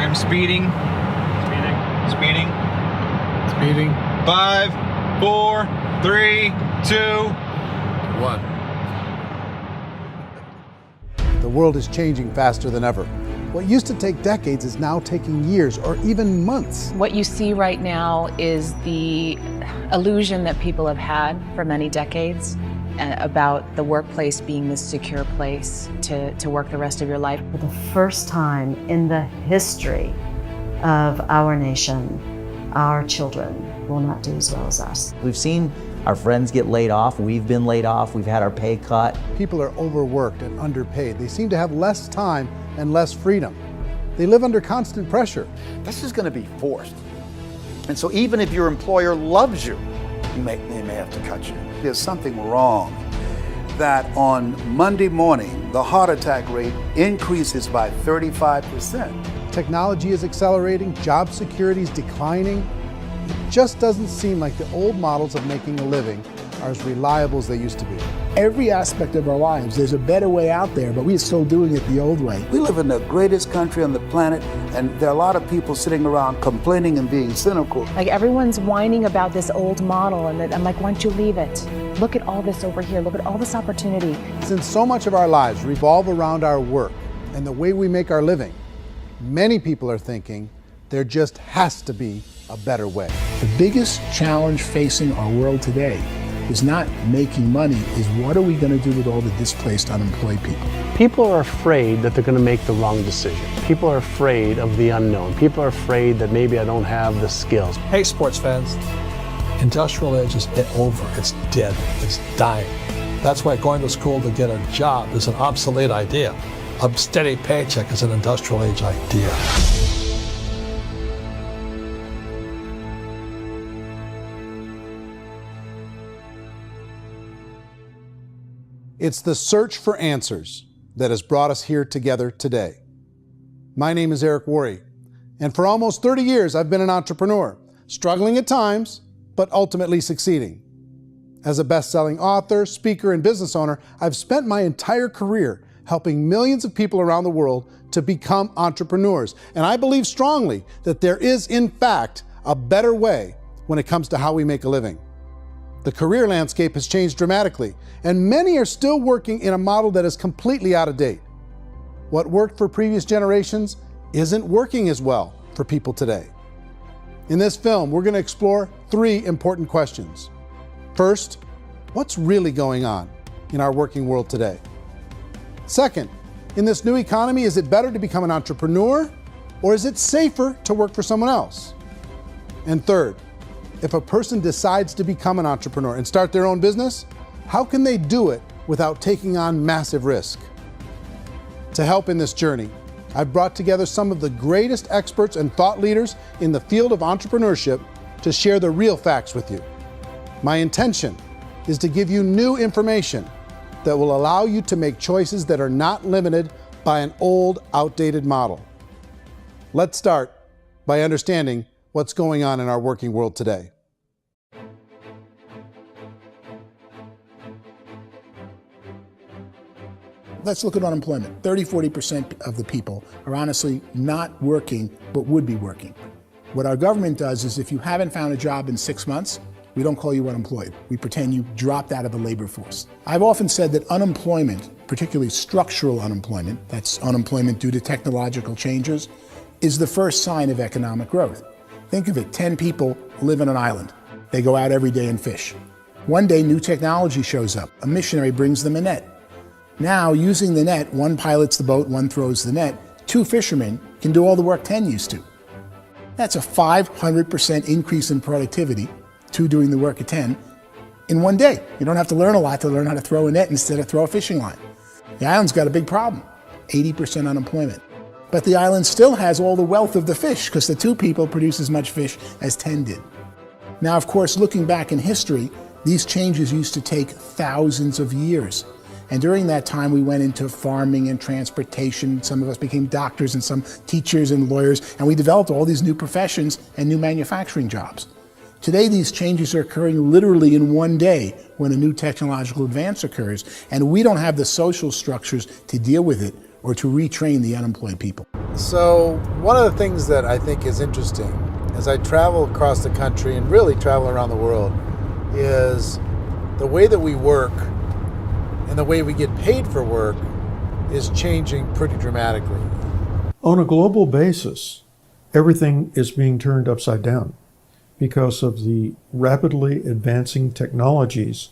I'm speeding. Speeding. Speeding. 5, 4, 3, 2, 1. The world is changing faster than ever. What used to take decades is now taking years or even months. What you see right now is the illusion that people have had for many decades about the workplace being this secure place to work the rest of your life. For the first time in the history of our nation, our children will not do as well as us. We've seen our friends get laid off, we've been laid off, we've had our pay cut. People are overworked and underpaid. They seem to have less time and less freedom. They live under constant pressure. This is going to be forced. And so even if your employer loves you, they may have to cut you. There's something wrong that on Monday morning, the heart attack rate increases by 35%. Technology is accelerating, job security is declining. It just doesn't seem like the old models of making a living are as reliable as they used to be. Every aspect of our lives, there's a better way out there, but we're still doing it the old way. We live in the greatest country on the planet, and there are a lot of people sitting around complaining and being cynical. Like everyone's whining about this old model, and I'm like, why don't you leave it? Look at all this over here. Look at all this opportunity. Since so much of our lives revolve around our work and the way we make our living, many people are thinking there just has to be a better way. The biggest challenge facing our world today is not making money, is what are we going to do with all the displaced, unemployed people? People are afraid that they're going to make the wrong decision. People are afraid of the unknown. People are afraid that maybe I don't have the skills. Hey, sports fans, industrial age is over. It's dead. It's dying. That's why going to school to get a job is an obsolete idea. A steady paycheck is an industrial age idea. It's the search for answers that has brought us here together today. My name is Eric Worre, and for almost 30 years I've been an entrepreneur, struggling at times, but ultimately succeeding. As a best-selling author, speaker, and business owner, I've spent my entire career helping millions of people around the world to become entrepreneurs. And I believe strongly that there is, in fact, a better way when it comes to how we make a living. The career landscape has changed dramatically, and many are still working in a model that is completely out of date. What worked for previous generations isn't working as well for people today. In this film, we're going to explore 3 important questions. First, what's really going on in our working world today? Second, in this new economy, is it better to become an entrepreneur, or is it safer to work for someone else? And third, if a person decides to become an entrepreneur and start their own business, how can they do it without taking on massive risk? To help in this journey, I've brought together some of the greatest experts and thought leaders in the field of entrepreneurship to share the real facts with you. My intention is to give you new information that will allow you to make choices that are not limited by an old, outdated model. Let's start by understanding what's going on in our working world today. Let's look at unemployment. 30–40% of the people are honestly not working, but would be working. What our government does is if you haven't found a job in 6 months, we don't call you unemployed. We pretend you dropped out of the labor force. I've often said that unemployment, particularly structural unemployment, that's unemployment due to technological changes, is the first sign of economic growth. Think of it, 10 people live on an island. They go out every day and fish. One day, new technology shows up. A missionary brings them a net. Now, using the net, one pilots the boat, one throws the net. 2 fishermen can do all the work 10 used to. That's a 500% increase in productivity, 2 doing the work of 10, in one day. You don't have to learn a lot to learn how to throw a net instead of throw a fishing line. The island's got a big problem, 80% unemployment. But the island still has all the wealth of the fish because the 2 people produce as much fish as 10 did. Now, of course, looking back in history, these changes used to take thousands of years. And during that time, we went into farming and transportation. Some of us became doctors and some teachers and lawyers, and we developed all these new professions and new manufacturing jobs. Today, these changes are occurring literally in one day when a new technological advance occurs, and we don't have the social structures to deal with it or to retrain the unemployed people. So one of the things that I think is interesting as I travel across the country and really travel around the world is the way that we work and the way we get paid for work is changing pretty dramatically. On a global basis, everything is being turned upside down because of the rapidly advancing technologies.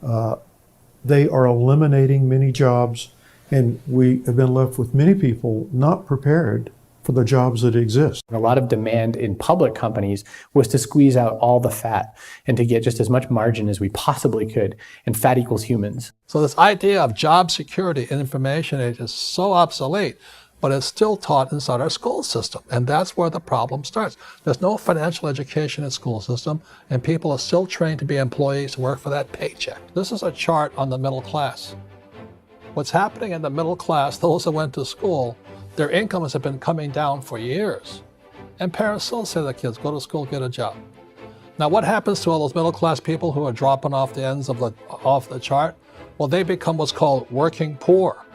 They are eliminating many jobs, and we have been left with many people not prepared for the jobs that exist. A lot of demand in public companies was to squeeze out all the fat and to get just as much margin as we possibly could, and fat equals humans. So this idea of job security and information age is so obsolete, but it's still taught inside our school system. And that's where the problem starts. There's no financial education in the school system, and people are still trained to be employees who work for that paycheck. This is a chart on the middle class. What's happening in the middle class, those that went to school, their incomes have been coming down for years. And parents still say to their kids, go to school, get a job. Now what happens to all those middle class people who are dropping off the ends of the chart? Well, they become what's called working poor.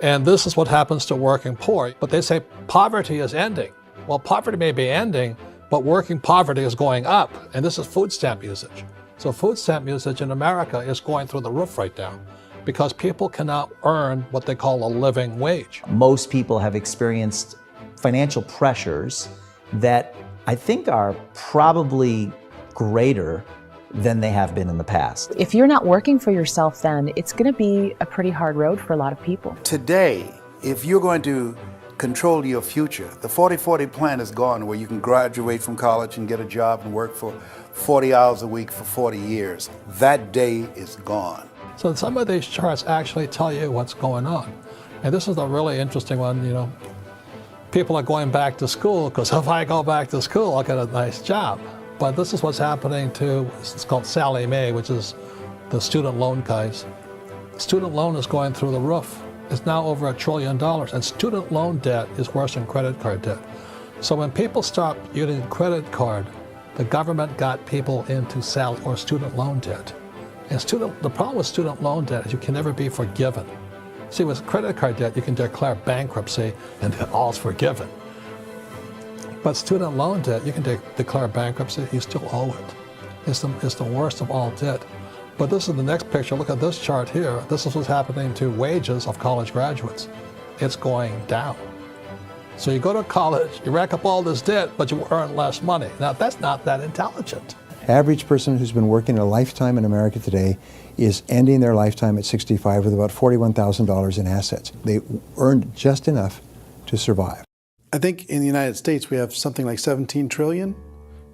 And this is what happens to working poor. But they say poverty is ending. Well, poverty may be ending, but working poverty is going up. And this is food stamp usage. So food stamp usage in America is going through the roof right now because people cannot earn what they call a living wage. Most people have experienced financial pressures that I think are probably greater than they have been in the past. If you're not working for yourself, then it's going to be a pretty hard road for a lot of people. Today, if you're going to control your future, the 40-40 plan is gone, where you can graduate from college and get a job and work for 40 hours a week for 40 years. That day is gone. So some of these charts actually tell you what's going on. And this is a really interesting one, you know. People are going back to school because if I go back to school, I'll get a nice job. But this is what's happening to, it's called Sallie Mae, which is the student loan guys. Student loan is going through the roof. It's now over $1 trillion, and student loan debt is worse than credit card debt. So when people stopped using credit card, the government got people into student loan debt. And the problem with student loan debt is you can never be forgiven. See, with credit card debt, you can declare bankruptcy and all's forgiven. But student loan debt, you can declare bankruptcy, you still owe it. It's the worst of all debt. But this is the next picture. Look at this chart here. This is what's happening to wages of college graduates. It's going down. So you go to college, you rack up all this debt, but you earn less money. Now, that's not that intelligent. Average person who's been working a lifetime in America today is ending their lifetime at 65 with about $41,000 in assets. They earned just enough to survive. I think in the United States we have something like 17 trillion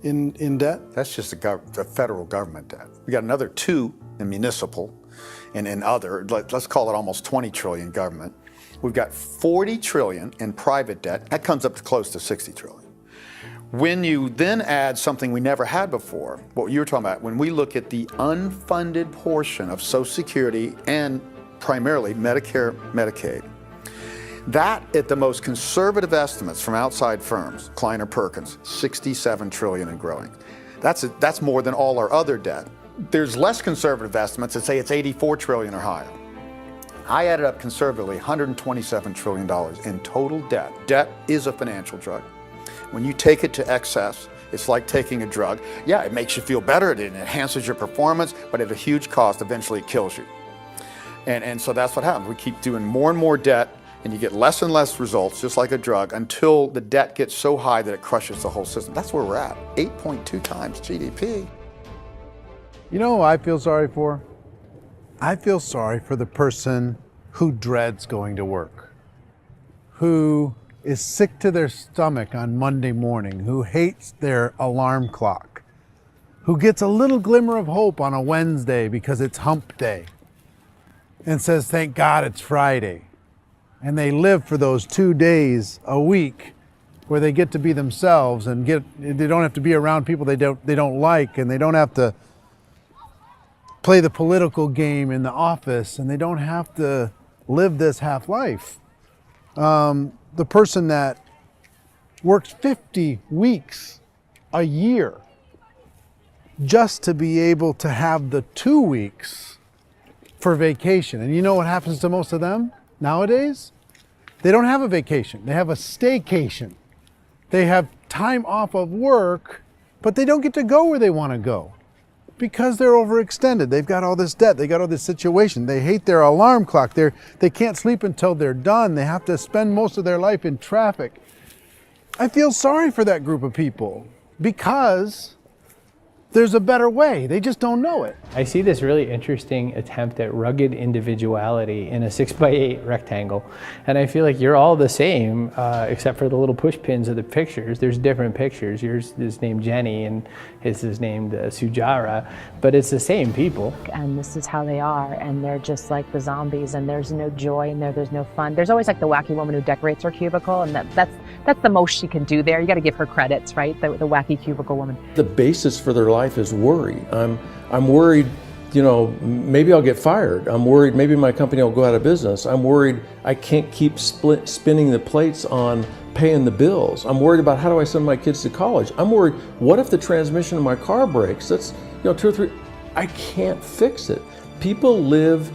in debt. That's just the federal government debt. We got another 2 in municipal and in other, let's call it almost 20 trillion government. We've got 40 trillion in private debt. That comes up to close to 60 trillion. When you then add something we never had before, what you were talking about, when we look at the unfunded portion of Social Security and primarily Medicare, Medicaid, that, at the most conservative estimates from outside firms, Kleiner Perkins, 67 trillion and growing. That's more than all our other debt. There's less conservative estimates that say it's 84 trillion or higher. I added up conservatively $127 trillion in total debt. Debt is a financial drug. When you take it to excess, it's like taking a drug. Yeah, it makes you feel better, it enhances your performance, but at a huge cost, eventually it kills you. And so that's what happens. We keep doing more and more debt, and you get less and less results, just like a drug, until the debt gets so high that it crushes the whole system. That's where we're at, 8.2 times GDP. You know who I feel sorry for? I feel sorry for the person who dreads going to work, who is sick to their stomach on Monday morning, who hates their alarm clock, who gets a little glimmer of hope on a Wednesday because it's hump day and says, thank God it's Friday. And they live for those 2 days a week where they get to be themselves and they don't have to be around people they don't like, and they don't have to play the political game in the office, and they don't have to live this half life. The person that works 50 weeks a year just to be able to have the 2 weeks for vacation. And you know what happens to most of them? Nowadays, they don't have a vacation. They have a staycation. They have time off of work, but they don't get to go where they want to go because they're overextended. They've got all this debt. They got all this situation. They hate their alarm clock. They can't sleep until they're done. They have to spend most of their life in traffic. I feel sorry for that group of people because there's a better way. They just don't know it. I see this really interesting attempt at rugged individuality in a 6x8 rectangle. And I feel like you're all the same, except for the little push pins of the pictures. There's different pictures. Yours is named Jenny and his is named Sujara, but it's the same people. And this is how they are, and they're just like the zombies, and there's no joy in there, there's no fun. There's always like the wacky woman who decorates her cubicle, and that's the most she can do there. You got to give her credits, right? The wacky cubicle woman. The basis for their life is worry. I'm worried, you know, maybe I'll get fired. I'm worried maybe my company will go out of business. I'm worried I can't keep spinning the plates on paying the bills. I'm worried about how do I send my kids to college. I'm worried, what if the transmission of my car breaks? That's, you know, 2 or 3, I can't fix it. People live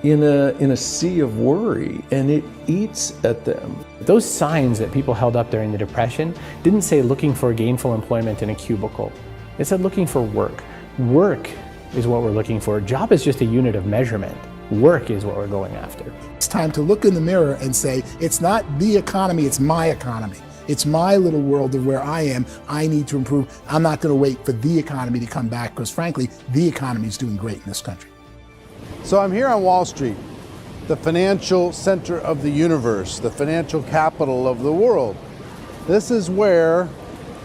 in a sea of worry, and it eats at them. Those signs that people held up during the Depression didn't say looking for gainful employment in a cubicle. It said looking for work. Work is what we're looking for. Job is just a unit of measurement. Work is what we're going after. It's time to look in the mirror and say, it's not the economy, it's my economy. It's my little world of where I am. I need to improve. I'm not going to wait for the economy to come back because frankly, the economy is doing great in this country. So I'm here on Wall Street, the financial center of the universe, the financial capital of the world. This is where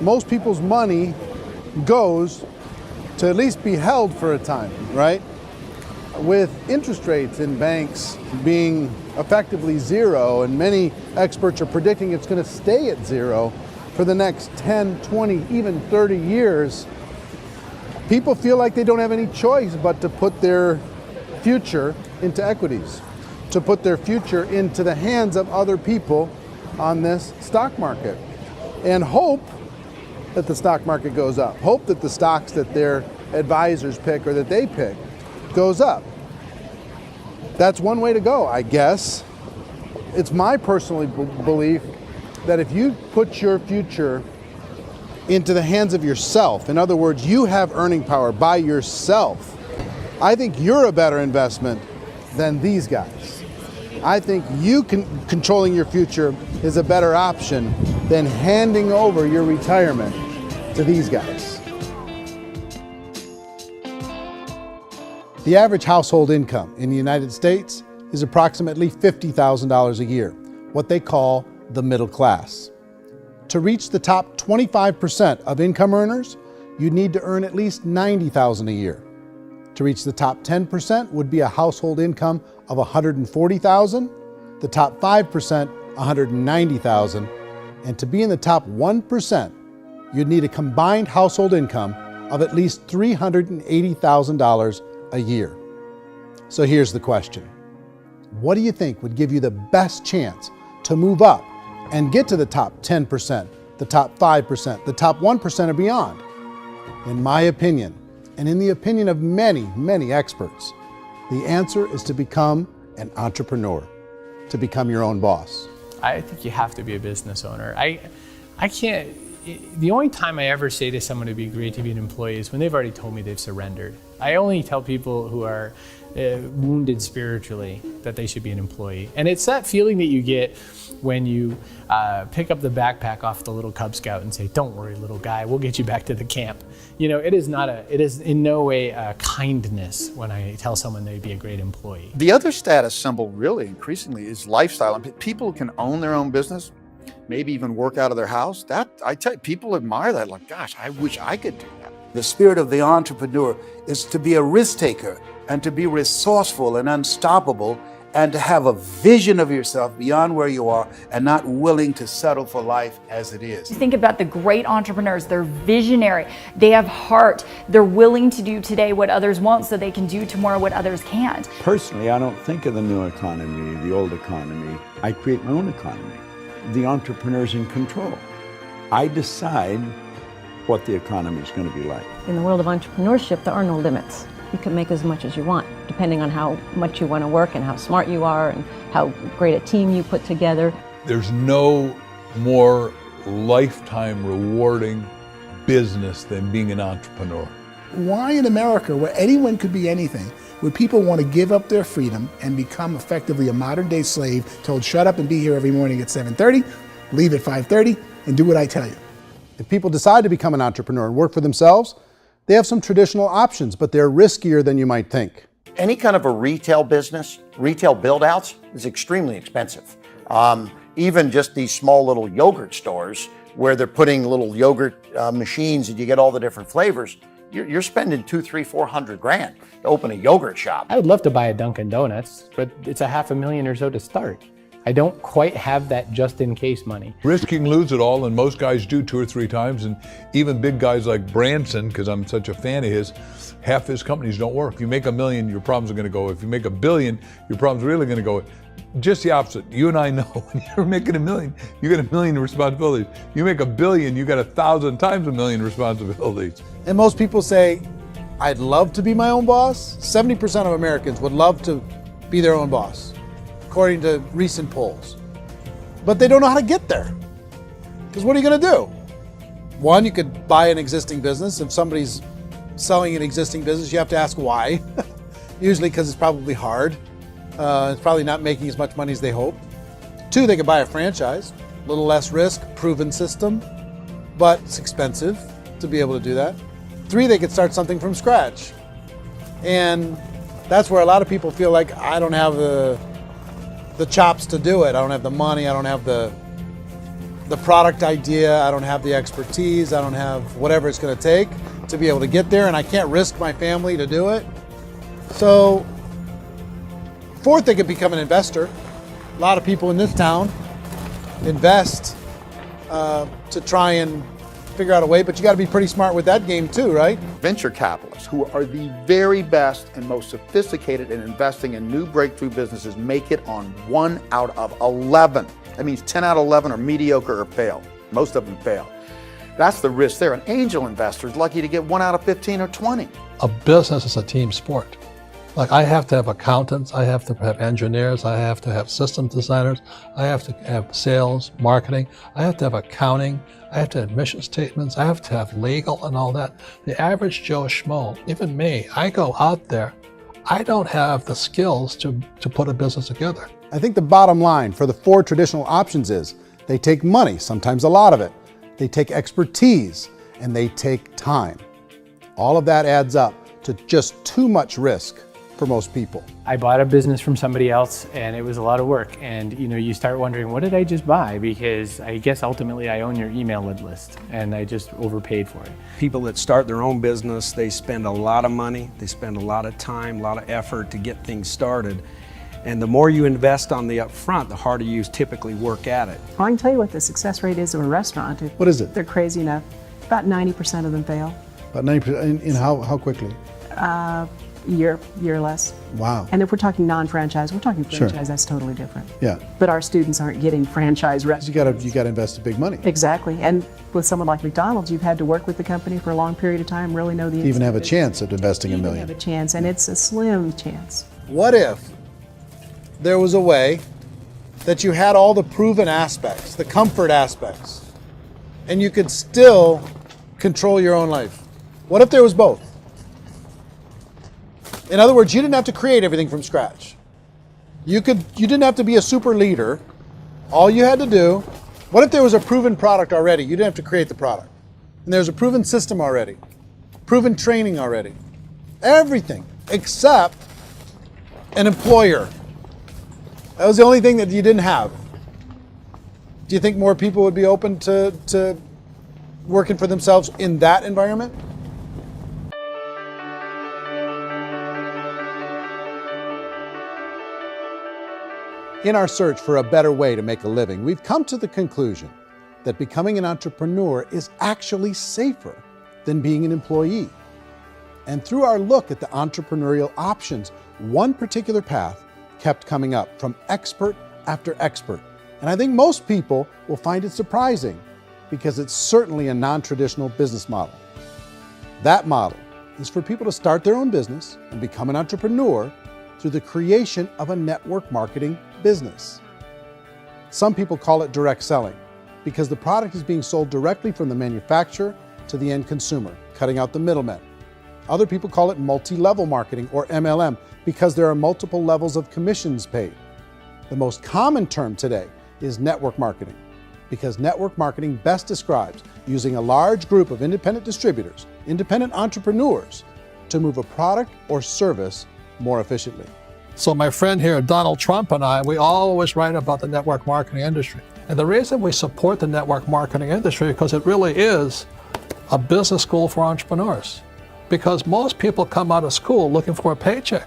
most people's money goes to at least be held for a time, right? With interest rates in banks being effectively zero, and many experts are predicting it's going to stay at zero for the next 10, 20, even 30 years, people feel like they don't have any choice but to put their future into equities, to put their future into the hands of other people on this stock market, and hope that the stock market goes up, hope that the stocks that their advisors pick or that they pick goes up. That's one way to go, I guess. It's my personal belief that if you put your future into the hands of yourself, in other words, you have earning power by yourself, I think you're a better investment than these guys. I think controlling your future is a better option than handing over your retirement to these guys. The average household income in the United States is approximately $50,000 a year, what they call the middle class. To reach the top 25% of income earners, you'd need to earn at least $90,000 a year. To reach the top 10% would be a household income of $140,000, the top 5%, $190,000, and to be in the top 1%, you'd need a combined household income of at least $380,000 a year. So here's the question. What do you think would give you the best chance to move up and get to the top 10%, the top 5%, the top 1% or beyond? In my opinion, and in the opinion of many, many experts, the answer is to become an entrepreneur, to become your own boss. I think you have to be a business owner. I can't, the only time I ever say to someone it'd be great to be an employee is when they've already told me they've surrendered. I only tell people who are wounded spiritually that they should be an employee. And it's that feeling that you get when you pick up the backpack off the little Cub Scout and say, "Don't worry, little guy, we'll get you back to the camp." You know, it is in no way a kindness when I tell someone they'd be a great employee. The other status symbol really increasingly is lifestyle. And people can own their own business, maybe even work out of their house. That, I tell you, people admire that, like, gosh, I wish I could do that. The spirit of the entrepreneur is to be a risk taker and to be resourceful and unstoppable and to have a vision of yourself beyond where you are and not willing to settle for life as it is. Think about the great entrepreneurs. They're visionary. They have heart. They're willing to do today what others won't so they can do tomorrow what others can't. Personally, I don't think of the new economy, the old economy. I create my own economy. The entrepreneur's in control. I decide what the economy is going to be like. In the world of entrepreneurship, there are no limits. you can make as much as you want, depending on how much you want to work and how smart you are and how great a team you put together. There's no more lifetime rewarding business than being an entrepreneur. Why in America, where anyone could be anything, would people want to give up their freedom and become effectively a modern-day slave, told shut up and be here every morning at 7:30, leave at 5:30, and do what I tell you? If people decide to become an entrepreneur and work for themselves, they have some traditional options, but they're riskier than you might think. Any kind of a retail business, retail build-outs, is extremely expensive. Even just these small little yogurt stores where they're putting little yogurt machines and you get all the different flavors, you're spending $200,000, $300,000, $400,000 to open a yogurt shop. I would love to buy a Dunkin' Donuts, but it's a $500,000 or so to start. I don't quite have that just in case money. Risking lose it all, and most guys do 2 or 3 times, and even big guys like Branson, because I'm such a fan of his, half his companies don't work. If you make $1 million, your problems are gonna go. If you make $1 billion, your problems are really gonna go. Just the opposite. You and I know when you're making $1 million, you get $1 million responsibilities. You make $1 billion, you got 1,000 times $1 million responsibilities. And most people say, I'd love to be my own boss. 70% of Americans would love to be their own boss, according to recent polls. But they don't know how to get there. Because what are you going to do? One, you could buy an existing business. If somebody's selling an existing business, you have to ask why. Usually because it's probably hard. It's probably not making as much money as they hope. 2, they could buy a franchise. A little less risk, proven system, but it's expensive to be able to do that. 3, they could start something from scratch. And that's where a lot of people feel like, I don't have the chops to do it. I don't have the money. I don't have the product idea. I don't have the expertise. I don't have whatever it's going to take to be able to get there, and I can't risk my family to do it. So 4th, they could become an investor. A lot of people in this town invest to try and figure out a way, but you got to be pretty smart with that game too, right? Venture capitalists, who are the very best and most sophisticated in investing in new breakthrough businesses, make it on 1 out of 11. That means 10 out of 11 are mediocre or fail. Most of them fail. That's the risk there. An angel investor is lucky to get 1 out of 15 or 20. A business is a team sport. Like, I have to have accountants, I have to have engineers, I have to have system designers, I have to have sales, marketing, I have to have accounting, I have to have mission statements, I have to have legal and all that. The average Joe Schmo, even me, I go out there, I don't have the skills to put a business together. I think the bottom line for the 4 traditional options is they take money, sometimes a lot of it. They take expertise, and they take time. All of that adds up to just too much risk for most people. I bought a business from somebody else and it was a lot of work. And you start wondering, what did I just buy? Because I guess ultimately I own your email list and I just overpaid for it. People that start their own business, they spend a lot of money, they spend a lot of time, a lot of effort to get things started. And the more you invest on the upfront, the harder you typically work at it. I can tell you what the success rate is of a restaurant. What is it? They're crazy enough. About 90% of them fail. About 90%, in how quickly? Year or less. Wow. And if we're talking non-franchise, we're talking franchise, Sure. That's totally different. Yeah. But our students aren't getting franchise restaurants. You gotta invest big money. Exactly. And with someone like McDonald's, you've had to work with the company for a long period of time, really know the To even have a institute. chance at investing $1 Even million. have a chance, and it's a slim chance. What if there was a way that you had all the proven aspects, the comfort aspects, and you could still control your own life? What if there was both? In other words, you didn't have to create everything from scratch. You didn't have to be a super leader. All you had to do, what if there was a proven product already? You didn't have to create the product. And there's a proven system already, proven training already. Everything except an employer. That was the only thing that you didn't have. Do you think more people would be open to working for themselves in that environment? In our search for a better way to make a living, we've come to the conclusion that becoming an entrepreneur is actually safer than being an employee. And through our look at the entrepreneurial options, one particular path kept coming up from expert after expert. And I think most people will find it surprising because it's certainly a non-traditional business model. That model is for people to start their own business and become an entrepreneur through the creation of a network marketing business. Some people call it direct selling because the product is being sold directly from the manufacturer to the end consumer, cutting out the middlemen. Other people call it multi-level marketing, or MLM, because there are multiple levels of commissions paid. The most common term today is network marketing, because network marketing best describes using a large group of independent distributors, independent entrepreneurs, to move a product or service more efficiently. So my friend here, Donald Trump, and I, we always write about the network marketing industry. And the reason we support the network marketing industry is because it really is a business school for entrepreneurs. Because most people come out of school looking for a paycheck.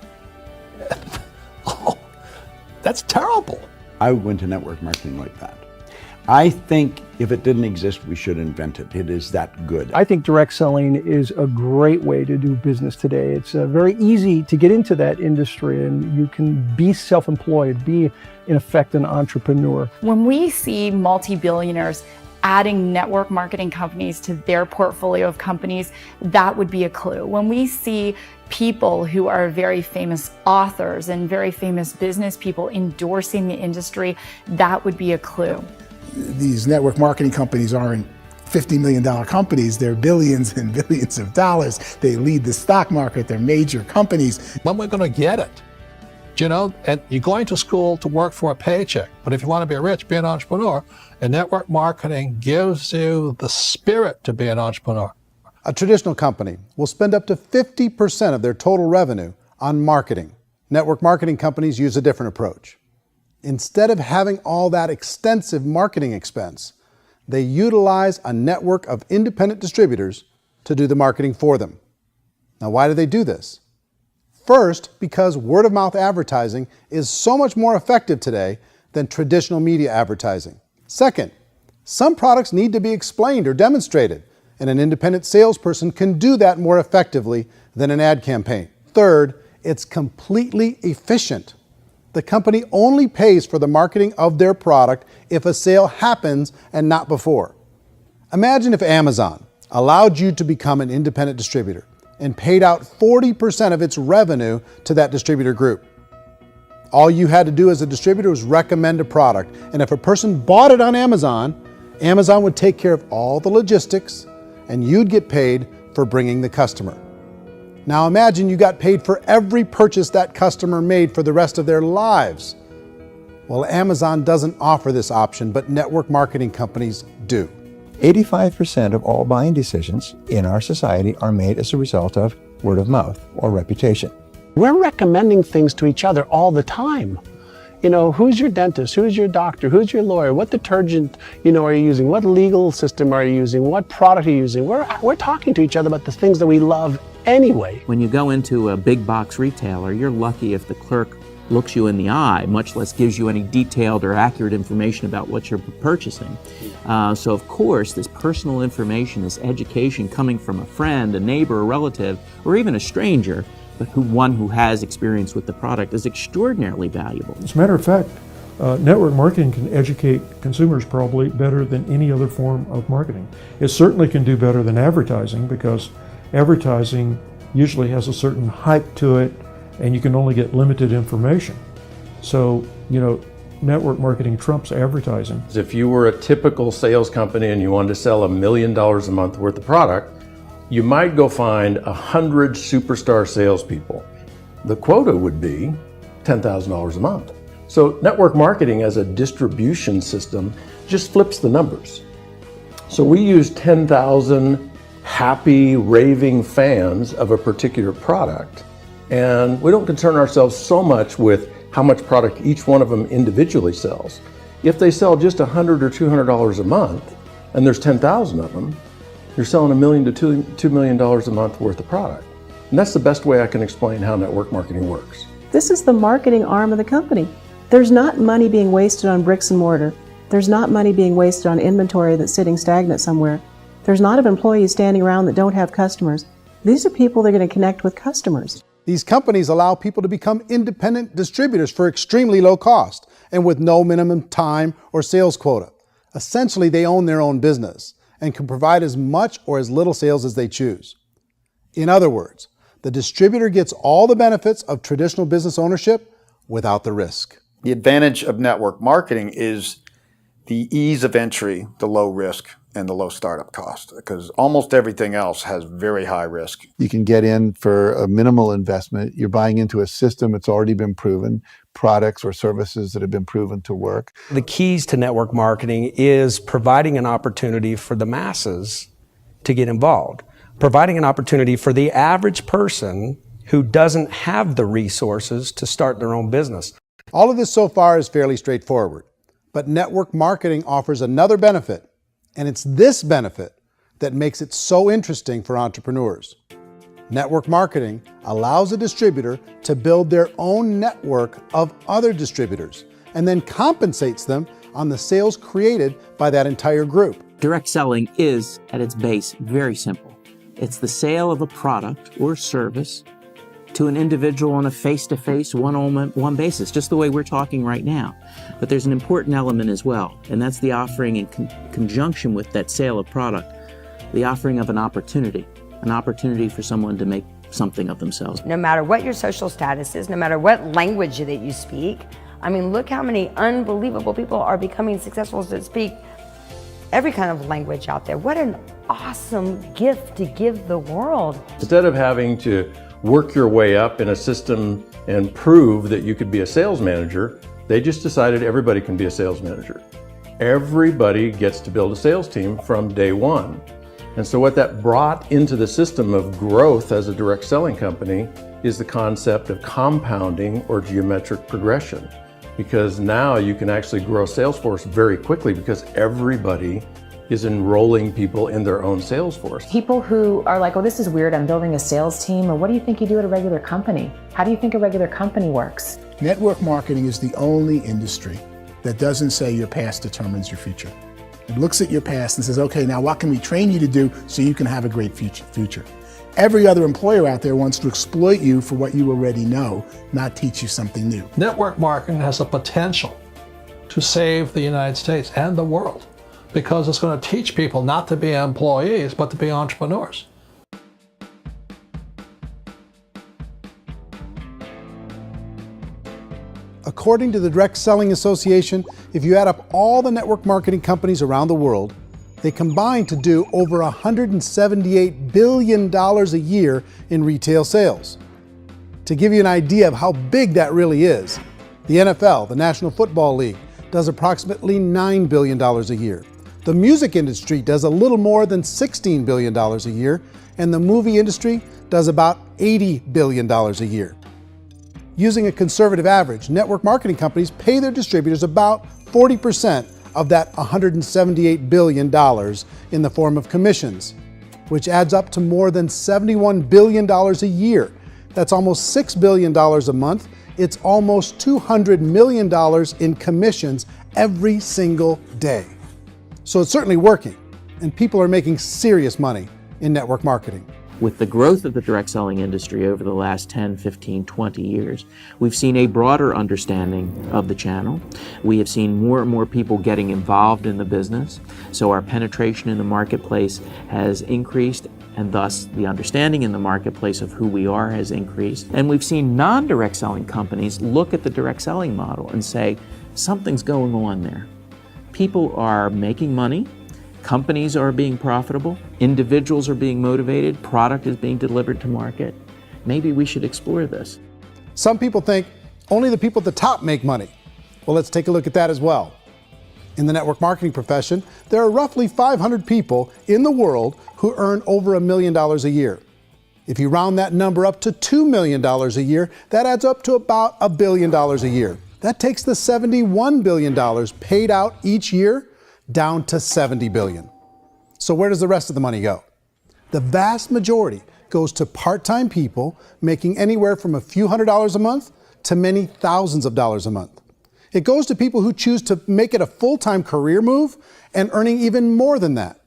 Oh, that's terrible. I went to network marketing like that. I think if it didn't exist, we should invent it. It is that good. I think direct selling is a great way to do business today. It's very easy to get into that industry, and you can be self-employed, be in effect an entrepreneur. When we see multi-billionaires adding network marketing companies to their portfolio of companies, that would be a clue. When we see people who are very famous authors and very famous business people endorsing the industry, that would be a clue. These network marketing companies aren't $50 million companies, they're billions and billions of dollars. They lead the stock market, they're major companies. When we're going to get it? You know, and you're going to school to work for a paycheck, but if you want to be rich, be an entrepreneur, and network marketing gives you the spirit to be an entrepreneur. A traditional company will spend up to 50% of their total revenue on marketing. Network marketing companies use a different approach. Instead of having all that extensive marketing expense, they utilize a network of independent distributors to do the marketing for them. Now, why do they do this? First, because word-of-mouth advertising is so much more effective today than traditional media advertising. Second, some products need to be explained or demonstrated, and an independent salesperson can do that more effectively than an ad campaign. Third, it's completely efficient. The company only pays for the marketing of their product if a sale happens and not before. Imagine if Amazon allowed you to become an independent distributor and paid out 40% of its revenue to that distributor group. All you had to do as a distributor was recommend a product, and if a person bought it on Amazon, Amazon would take care of all the logistics, and you'd get paid for bringing the customer. Now imagine you got paid for every purchase that customer made for the rest of their lives. Well, Amazon doesn't offer this option, but network marketing companies do. 85% of all buying decisions in our society are made as a result of word of mouth or reputation. We're recommending things to each other all the time. You know, who's your dentist? Who's your doctor? Who's your lawyer? What detergent, are you using? What legal system are you using? What product are you using? We're talking to each other about the things that we love anyway. When you go into a big box retailer, you're lucky if the clerk looks you in the eye, much less gives you any detailed or accurate information about what you're purchasing. So of course, this personal information, this education coming from a friend, a neighbor, a relative, or even a stranger, but one who has experience with the product is extraordinarily valuable. As a matter of fact, network marketing can educate consumers probably better than any other form of marketing. It certainly can do better than advertising because advertising usually has a certain hype to it and you can only get limited information. So, network marketing trumps advertising. If you were a typical sales company and you wanted to sell $1 million a month worth of product, you might go find 100 superstar salespeople. The quota would be $10,000 a month. So network marketing as a distribution system just flips the numbers. So we use 10,000 happy, raving fans of a particular product, and we don't concern ourselves so much with how much product each one of them individually sells. If they sell just $100 or $200 a month, and there's 10,000 of them, you're selling $1 million to $2 million a month worth of product. And that's the best way I can explain how network marketing works. This is the marketing arm of the company. There's not money being wasted on bricks and mortar. There's not money being wasted on inventory that's sitting stagnant somewhere. There's not of employees standing around that don't have customers. These are people that are going to connect with customers. These companies allow people to become independent distributors for extremely low cost and with no minimum time or sales quota. Essentially, they own their own business and can provide as much or as little sales as they choose. In other words, the distributor gets all the benefits of traditional business ownership without the risk. The advantage of network marketing is the ease of entry, the low risk, and the low startup cost, because almost everything else has very high risk. You can get in for a minimal investment. You're buying into a system that's already been proven, products or services that have been proven to work. The keys to network marketing is providing an opportunity for the masses to get involved, providing an opportunity for the average person who doesn't have the resources to start their own business. All of this so far is fairly straightforward, but network marketing offers another benefit, and it's this benefit that makes it so interesting for entrepreneurs. Network marketing allows a distributor to build their own network of other distributors and then compensates them on the sales created by that entire group. Direct selling is, at its base, very simple. It's the sale of a product or service to an individual on a face-to-face, one-on-one basis, just the way we're talking right now. But there's an important element as well, and that's the offering in conjunction with that sale of product, the offering of an opportunity for someone to make something of themselves. No matter what your social status is, no matter what language that you speak, I mean, look how many unbelievable people are becoming successful that speak every kind of language out there. What an awesome gift to give the world. Instead of having to work your way up in a system and prove that you could be a sales manager, they just decided everybody can be a sales manager. Everybody gets to build a sales team from day one. And so what that brought into the system of growth as a direct selling company is the concept of compounding or geometric progression. Because now you can actually grow a sales force very quickly because everybody is enrolling people in their own sales force. People who are like, oh, this is weird, I'm building a sales team, or what do you think you do at a regular company? How do you think a regular company works? Network marketing is the only industry that doesn't say your past determines your future. It looks at your past and says, okay, now what can we train you to do so you can have a great future? Every other employer out there wants to exploit you for what you already know, not teach you something new. Network marketing has the potential to save the United States and the world because it's going to teach people not to be employees, but to be entrepreneurs. According to the Direct Selling Association, if you add up all the network marketing companies around the world, they combine to do over $178 billion a year in retail sales. To give you an idea of how big that really is, the NFL, the National Football League, does approximately $9 billion a year. The music industry does a little more than $16 billion a year, and the movie industry does about $80 billion a year. Using a conservative average, network marketing companies pay their distributors about 40% of that $178 billion in the form of commissions, which adds up to more than $71 billion a year. That's almost $6 billion a month. It's almost $200 million in commissions every single day. So it's certainly working, and people are making serious money in network marketing. With the growth of the direct selling industry over the last 10, 15, 20 years, we've seen a broader understanding of the channel. We have seen more and more people getting involved in the business, so our penetration in the marketplace has increased, and thus the understanding in the marketplace of who we are has increased. And we've seen non-direct selling companies look at the direct selling model and say, something's going on there. People are making money, companies are being profitable, individuals are being motivated, product is being delivered to market. Maybe we should explore this. Some people think only the people at the top make money. Well, let's take a look at that as well. In the network marketing profession, there are roughly 500 people in the world who earn over $1 million a year. If you round that number up to $2 million a year, that adds up to about $1 billion a year. That takes the $71 billion paid out each year down to $70 billion. So where does the rest of the money go? The vast majority goes to part-time people making anywhere from a few $100s a month to many thousands of dollars a month. It goes to people who choose to make it a full-time career move and earning even more than that.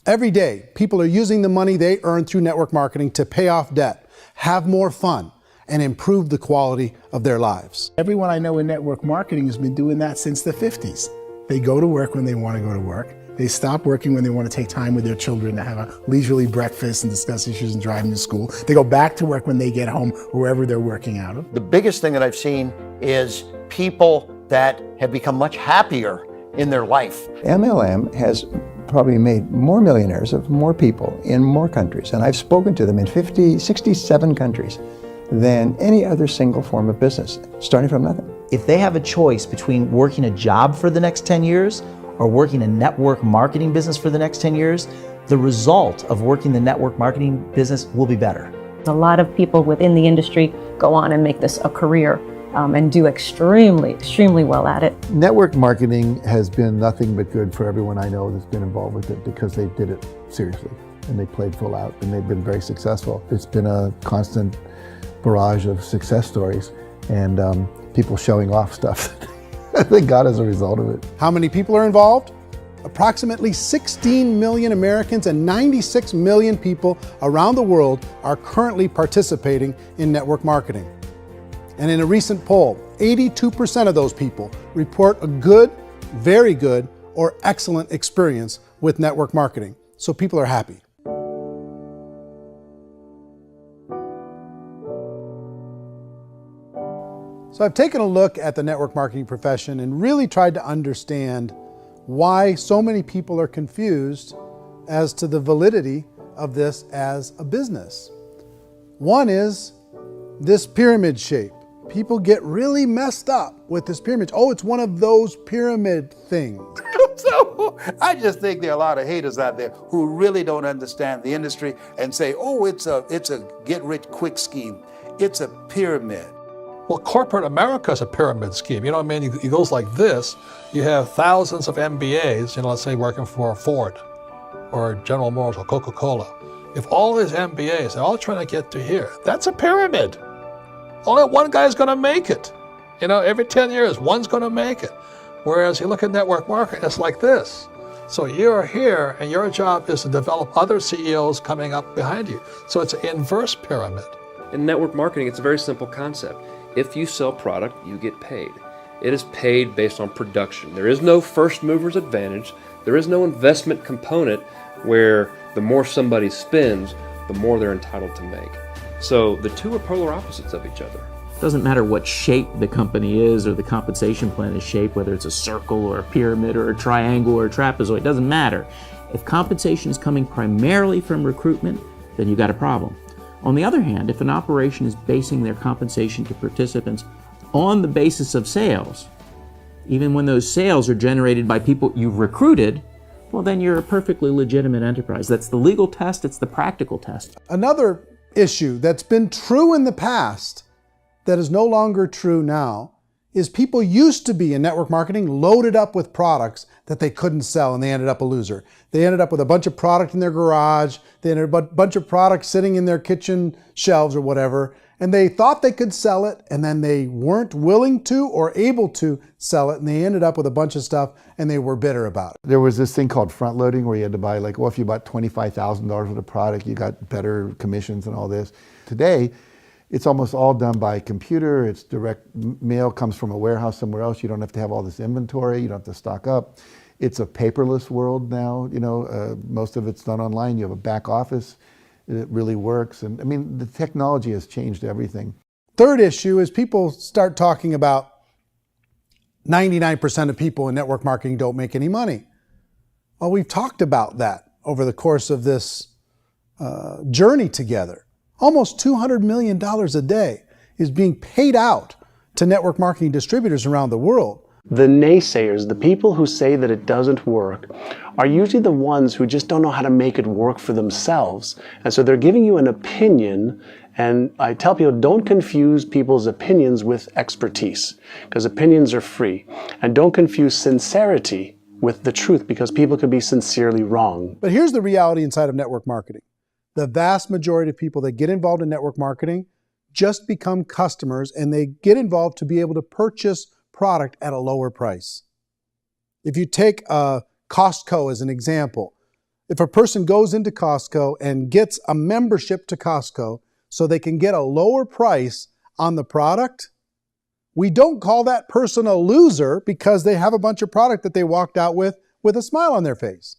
Every day, people are using the money they earn through network marketing to pay off debt, have more fun, and improve the quality of their lives. Everyone I know in network marketing has been doing that since the 50s. They go to work when they want to go to work. They stop working when they want to take time with their children to have a leisurely breakfast and discuss issues and driving to school. They go back to work when they get home, wherever they're working out of. The biggest thing that I've seen is people that have become much happier in their life. MLM has probably made more millionaires of more people in more countries, and I've spoken to them in 67 countries than any other single form of business, starting from nothing. If they have a choice between working a job for the next 10 years or working a network marketing business for the next 10 years, the result of working the network marketing business will be better. A lot of people within the industry go on and make this a career and do extremely well at it. Network marketing has been nothing but good for everyone I know that's been involved with it because they did it seriously and they played full out and they've been very successful. It's been a constant barrage of success stories and people showing off stuff that they got as a result of it. How many people are involved? Approximately 16 million Americans and 96 million people around the world are currently participating in network marketing. And in a recent poll, 82% of those people report a good, very good, or excellent experience with network marketing. So people are happy. So I've taken a look at the network marketing profession and really tried to understand why so many people are confused as to the validity of this as a business. One is this pyramid shape. People get really messed up with this pyramid. Oh, it's one of those pyramid things. So I just think there are a lot of haters out there who really don't understand the industry and say, oh, it's a get-rich-quick scheme. It's a pyramid. Well, corporate America is a pyramid scheme. You know what I mean? It goes like this. You have thousands of MBAs, let's say working for Ford or General Motors or Coca-Cola. If all these MBAs are all trying to get to here, that's a pyramid. Only one guy's going to make it. Every 10 years, one's going to make it. Whereas you look at network marketing, it's like this. So you're here, and your job is to develop other CEOs coming up behind you. So it's an inverse pyramid. In network marketing, it's a very simple concept. If you sell product, you get paid. It is paid based on production. There is no first mover's advantage. There is no investment component where the more somebody spends, the more they're entitled to make. So the two are polar opposites of each other. It doesn't matter what shape the company is or the compensation plan is shaped, whether it's a circle or a pyramid or a triangle or a trapezoid, it doesn't matter. If compensation is coming primarily from recruitment, then you've got a problem. On the other hand, if an operation is basing their compensation to participants on the basis of sales, even when those sales are generated by people you've recruited, well, then you're a perfectly legitimate enterprise. That's the legal test, it's the practical test. Another issue that's been true in the past that is no longer true now is people used to be in network marketing loaded up with products that they couldn't sell and they ended up a loser. They ended up with a bunch of product in their garage, they ended up with a bunch of products sitting in their kitchen shelves or whatever, and they thought they could sell it and then they weren't willing to or able to sell it and they ended up with a bunch of stuff and they were bitter about it. There was this thing called front loading where you had to buy if you bought $25,000 worth of product, you got better commissions and all this. Today, it's almost all done by computer. It's direct mail, comes from a warehouse somewhere else. You don't have to have all this inventory. You don't have to stock up. It's a paperless world now. Most of it's done online. You have a back office. It really works. And the technology has changed everything. Third issue is people start talking about 99% of people in network marketing don't make any money. Well, we've talked about that over the course of this journey together. Almost $200 million a day is being paid out to network marketing distributors around the world. The naysayers, the people who say that it doesn't work, are usually the ones who just don't know how to make it work for themselves. And so they're giving you an opinion, and I tell people, don't confuse people's opinions with expertise, because opinions are free. And don't confuse sincerity with the truth, because people can be sincerely wrong. But here's the reality inside of network marketing. The vast majority of people that get involved in network marketing just become customers, and they get involved to be able to purchase product at a lower price. If you take Costco as an example, if a person goes into Costco and gets a membership to Costco so they can get a lower price on the product, we don't call that person a loser because they have a bunch of product that they walked out with with a smile on their face.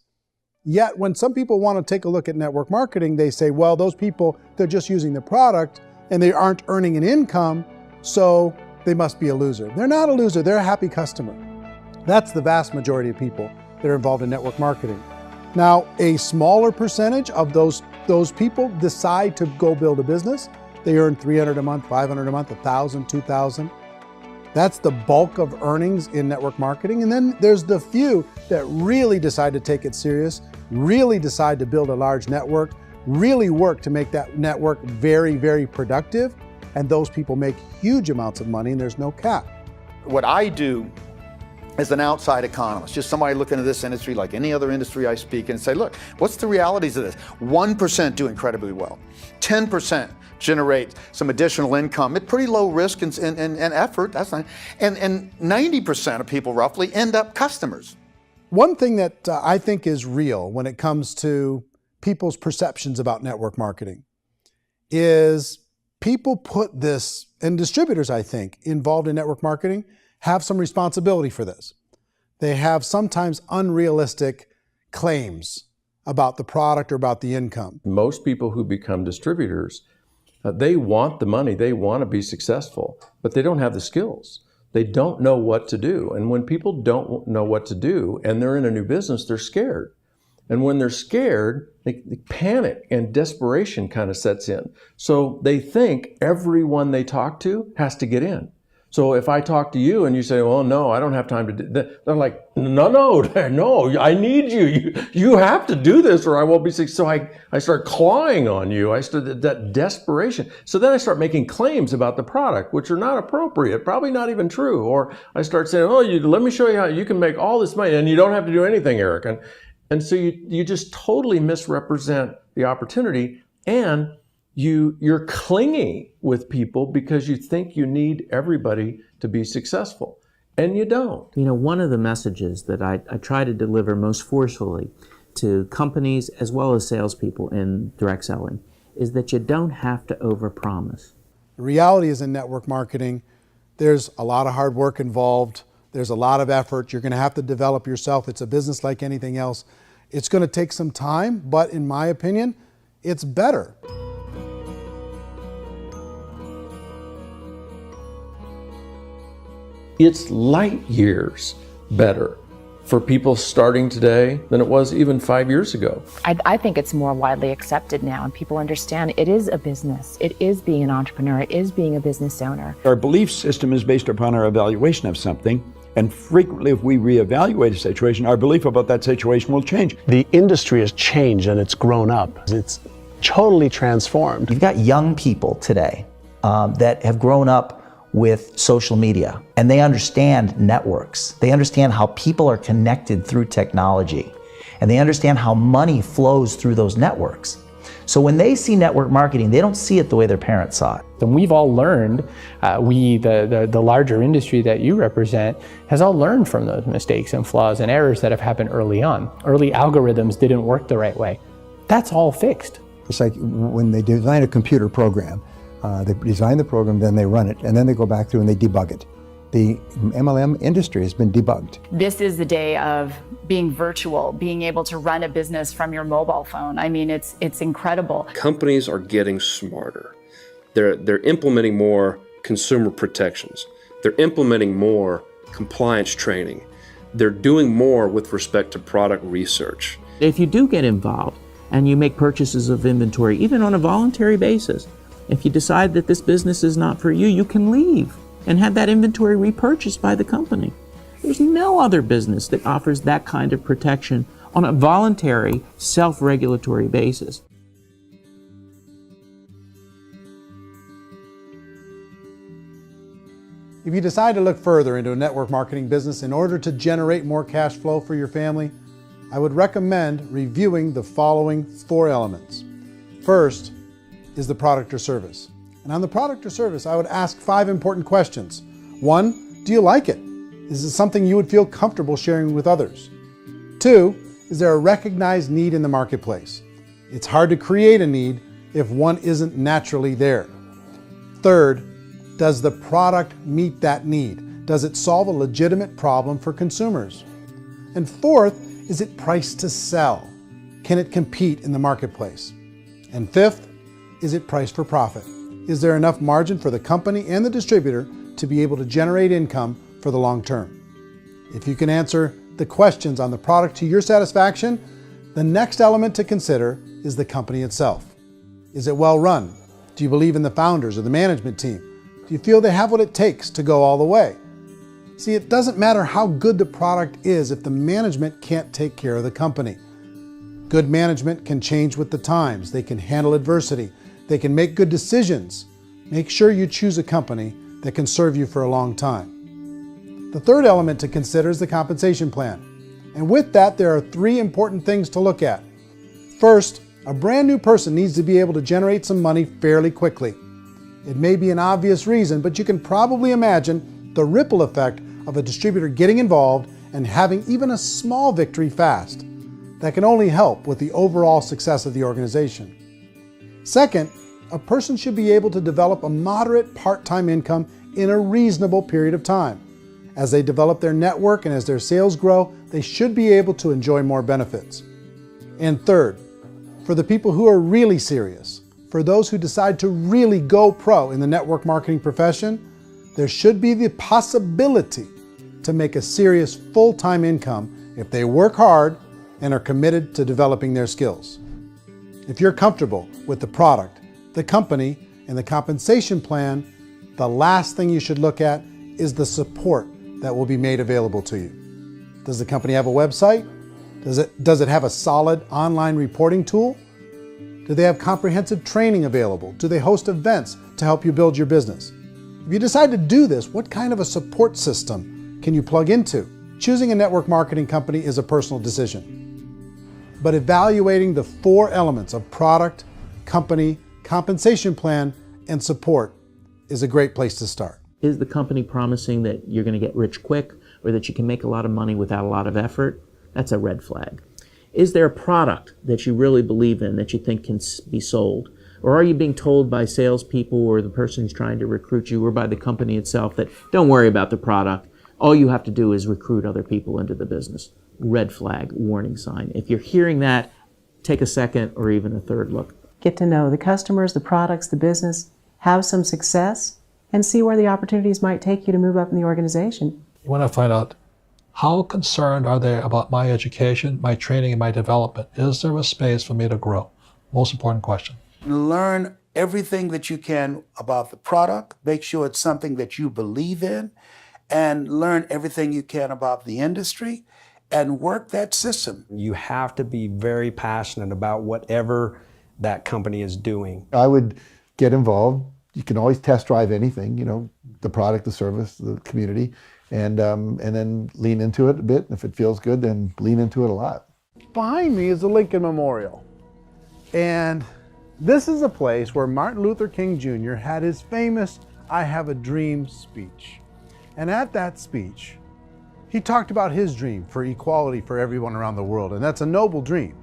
Yet when some people want to take a look at network marketing, they say, well, those people, they're just using the product and they aren't earning an income, so they must be a loser. They're not a loser, they're a happy customer. That's the vast majority of people that are involved in network marketing. Now, a smaller percentage of those people decide to go build a business. They earn $300 a month, $500 a month, $1,000, $2,000. That's the bulk of earnings in network marketing. And then there's the few that really decide to take it serious, really decide to build a large network, really work to make that network very, very productive. And those people make huge amounts of money and there's no cap. What I do as an outside economist, just somebody looking at this industry like any other industry I speak in and say, look, what's the realities of this? 1% do incredibly well. 10% generate some additional income at pretty low risk and effort. That's not, and 90% of people roughly end up customers. One thing that I think is real when it comes to people's perceptions about network marketing is people put this, and distributors, I think, involved in network marketing have some responsibility for this. They have sometimes unrealistic claims about the product or about the income. Most people who become distributors, they want the money, they want to be successful, but they don't have the skills. They don't know what to do. And when people don't know what to do and they're in a new business, they're scared. And when they're scared, they panic and desperation kind of sets in. So they think everyone they talk to has to get in. So if I talk to you and you say, well, no, I don't have time to do that, they're like, no, I need you. You have to do this or I won't be successful. So I start clawing on you. I start that desperation. So then I start making claims about the product, which are not appropriate, probably not even true. Or I start saying, oh, let me show you how you can make all this money and you don't have to do anything, Eric. And so you just totally misrepresent the opportunity, and you're clingy with people because you think you need everybody to be successful, and you don't. You know, one of the messages that I try to deliver most forcefully to companies as well as salespeople in direct selling is that you don't have to overpromise. The reality is in network marketing, there's a lot of hard work involved. There's a lot of effort. You're going to have to develop yourself. It's a business like anything else. It's going to take some time, but in my opinion, it's better. It's light years better for people starting today than it was even 5 years ago. I think it's more widely accepted now, and people understand it is a business. It is being an entrepreneur. It is being a business owner. Our belief system is based upon our evaluation of something. And frequently, if we reevaluate a situation, our belief about that situation will change. The industry has changed and it's grown up. It's totally transformed. You've got young people today that have grown up with social media, and they understand networks. They understand how people are connected through technology, and they understand how money flows through those networks. So when they see network marketing, they don't see it the way their parents saw it. And we've all learned, the larger industry that you represent, has all learned from those mistakes and flaws and errors that have happened early on. Early algorithms didn't work the right way. That's all fixed. It's like when they design a computer program, they design the program, then they run it, and then they go back through and they debug it. The MLM industry has been debugged. This is the day of being virtual, being able to run a business from your mobile phone. I mean, it's incredible. Companies are getting smarter. They're implementing more consumer protections. They're implementing more compliance training. They're doing more with respect to product research. If you do get involved and you make purchases of inventory, even on a voluntary basis, if you decide that this business is not for you, you can leave and have that inventory repurchased by the company. There's no other business that offers that kind of protection on a voluntary, self-regulatory basis. If you decide to look further into a network marketing business in order to generate more cash flow for your family, I would recommend reviewing the following 4 elements. First is the product or service. And on the product or service, I would ask 5 important questions. 1, do you like it? Is it something you would feel comfortable sharing with others? 2, is there a recognized need in the marketplace? It's hard to create a need if one isn't naturally there. 3rd, does the product meet that need? Does it solve a legitimate problem for consumers? And 4th, is it priced to sell? Can it compete in the marketplace? And fifth, is it priced for profit? Is there enough margin for the company and the distributor to be able to generate income for the long term? If you can answer the questions on the product to your satisfaction, the next element to consider is the company itself. Is it well run? Do you believe in the founders or the management team? Do you feel they have what it takes to go all the way? See, it doesn't matter how good the product is if the management can't take care of the company. Good management can change with the times. They can handle adversity. They can make good decisions. Make sure you choose a company that can serve you for a long time. The third element to consider is the compensation plan. And with that, there are 3 important things to look at. First, a brand new person needs to be able to generate some money fairly quickly. It may be an obvious reason, but you can probably imagine the ripple effect of a distributor getting involved and having even a small victory fast. That can only help with the overall success of the organization. Second, a person should be able to develop a moderate part-time income in a reasonable period of time. As they develop their network and as their sales grow, they should be able to enjoy more benefits. And third, for the people who are really serious, for those who decide to really go pro in the network marketing profession, there should be the possibility to make a serious full-time income if they work hard and are committed to developing their skills. If you're comfortable with the product, the company, and the compensation plan, the last thing you should look at is the support that will be made available to you. Does the company have a website? Does it have a solid online reporting tool? Do they have comprehensive training available? Do they host events to help you build your business? If you decide to do this, what kind of a support system can you plug into? Choosing a network marketing company is a personal decision. But evaluating the 4 elements of product, company, compensation plan, and support is a great place to start. Is the company promising that you're going to get rich quick or that you can make a lot of money without a lot of effort? That's a red flag. Is there a product that you really believe in that you think can be sold? Or are you being told by salespeople or the person who's trying to recruit you or by the company itself that don't worry about the product, all you have to do is recruit other people into the business? Red flag, warning sign. If you're hearing that, take a second or even a third look. Get to know the customers, the products, the business, have some success, and see where the opportunities might take you to move up in the organization. You want to find out how concerned are they about my education, my training, and my development? Is there a space for me to grow? Most important question. Learn everything that you can about the product. Make sure it's something that you believe in, and learn everything you can about the industry and work that system. You have to be very passionate about whatever that company is doing. I would get involved. You can always test drive anything, the product, the service, the community, and then lean into it a bit. If it feels good, then lean into it a lot. Behind me is the Lincoln Memorial. And this is a place where Martin Luther King Jr. had his famous "I Have a Dream" speech. And at that speech, he talked about his dream for equality for everyone around the world, and that's a noble dream.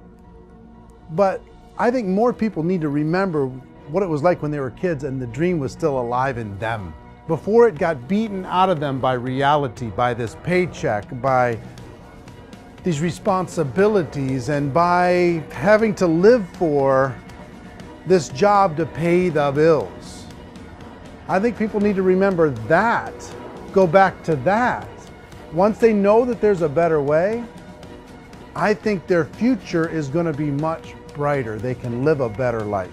But I think more people need to remember what it was like when they were kids and the dream was still alive in them. Before it got beaten out of them by reality, by this paycheck, by these responsibilities, and by having to live for this job to pay the bills. I think people need to remember that, go back to that. Once they know that there's a better way, I think their future is going to be much brighter. They can live a better life.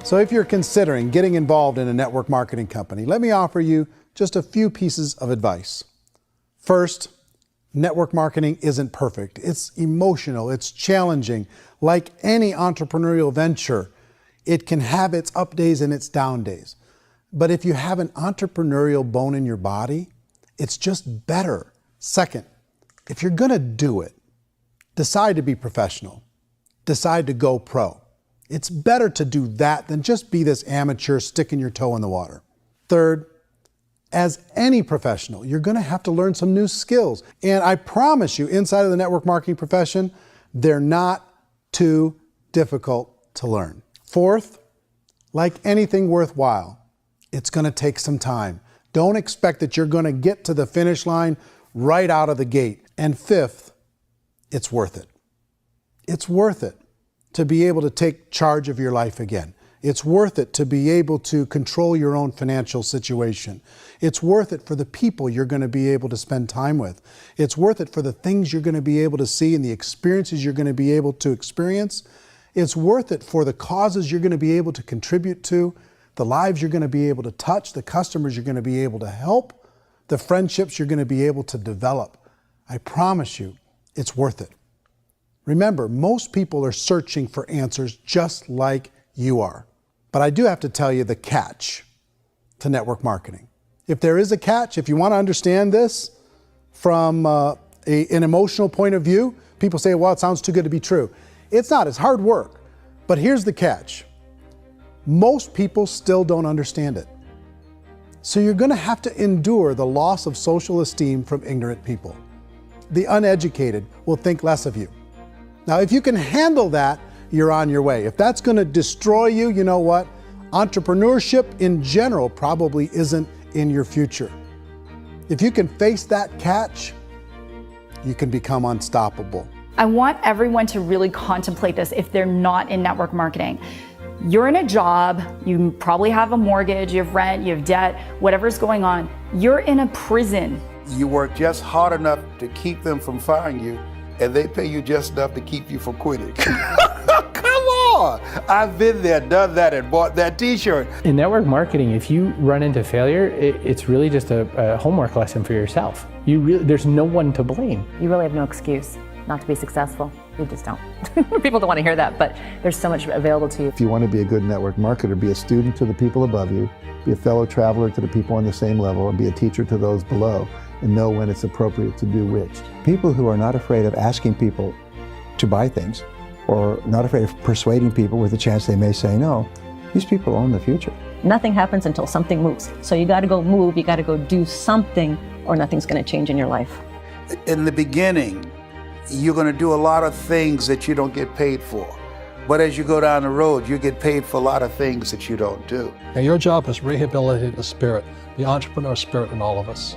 So if you're considering getting involved in a network marketing company, let me offer you just a few pieces of advice. First, network marketing isn't perfect. It's emotional, it's challenging. Like any entrepreneurial venture, it can have its up days and its down days. But if you have an entrepreneurial bone in your body, it's just better. Second, if you're gonna do it, decide to be professional. Decide to go pro. It's better to do that than just be this amateur sticking your toe in the water. Third, as any professional, you're gonna have to learn some new skills. And I promise you, inside of the network marketing profession, they're not too difficult to learn. Fourth, like anything worthwhile, it's gonna take some time. Don't expect that you're going to get to the finish line right out of the gate. And fifth, it's worth it. It's worth it to be able to take charge of your life again. It's worth it to be able to control your own financial situation. It's worth it for the people you're going to be able to spend time with. It's worth it for the things you're going to be able to see and the experiences you're going to be able to experience. It's worth it for the causes you're going to be able to contribute to, the lives you're going to be able to touch, the customers you're going to be able to help, the friendships you're going to be able to develop. I promise you, it's worth it. Remember, most people are searching for answers just like you are. But I do have to tell you the catch to network marketing. If there is a catch, if you want to understand this from an emotional point of view, people say, well, it sounds too good to be true. It's not, it's hard work. But here's the catch. Most people still don't understand it. So you're going to have to endure the loss of social esteem from ignorant people. The uneducated will think less of you. Now, if you can handle that, you're on your way. If that's going to destroy you, you know what? Entrepreneurship in general probably isn't in your future. If you can face that catch, you can become unstoppable. I want everyone to really contemplate this if they're not in network marketing. You're in a job, you probably have a mortgage, you have rent, you have debt, whatever's going on. You're in a prison. You work just hard enough to keep them from firing you, and they pay you just enough to keep you from quitting. Come on! I've been there, done that, and bought that t-shirt. In network marketing, if you run into failure, it's really just a homework lesson for yourself. There's no one to blame. You really have no excuse not to be successful. You just don't. People don't want to hear that, but there's so much available to you. If you want to be a good network marketer, be a student to the people above you, be a fellow traveler to the people on the same level, and be a teacher to those below, and know when it's appropriate to do which. People who are not afraid of asking people to buy things, or not afraid of persuading people with a chance they may say no, these people own the future. Nothing happens until something moves. So you got to go move, you got to go do something, or nothing's going to change in your life. In the beginning, you're going to do a lot of things that you don't get paid for. But as you go down the road, you get paid for a lot of things that you don't do. And your job is rehabilitate the spirit, the entrepreneur spirit in all of us.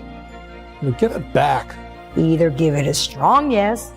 Get it back. Either give it a strong yes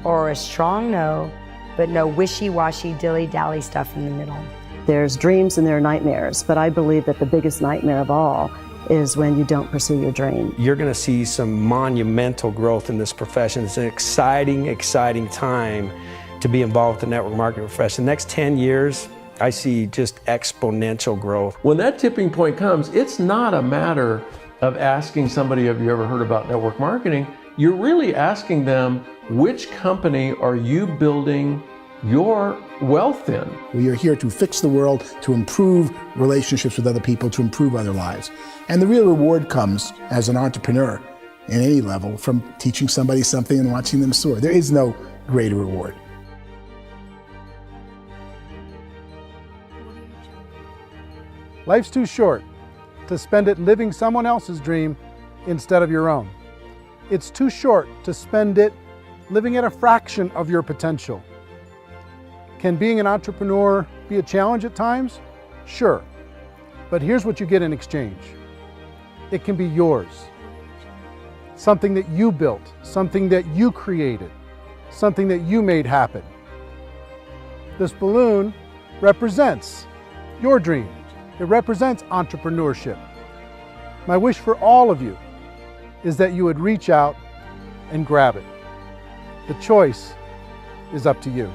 or a strong no, but no wishy-washy, dilly-dally stuff in the middle. There's dreams and there are nightmares, but I believe that the biggest nightmare of all is when you don't pursue your dream. You're going to see some monumental growth in this profession. It's an exciting, exciting time to be involved with the network marketing profession. The next 10 years, I see just exponential growth. When that tipping point comes, it's not a matter of asking somebody, have you ever heard about network marketing? You're really asking them, which company are you building your wealth in? We are here to fix the world, to improve relationships with other people, to improve other lives. And the real reward comes as an entrepreneur in any level from teaching somebody something and watching them soar. There is no greater reward. Life's too short to spend it living someone else's dream instead of your own. It's too short to spend it living at a fraction of your potential. Can being an entrepreneur be a challenge at times? Sure. But here's what you get in exchange. It can be yours. Something that you built, something that you created, something that you made happen. This balloon represents your dream. It represents entrepreneurship. My wish for all of you is that you would reach out and grab it. The choice is up to you.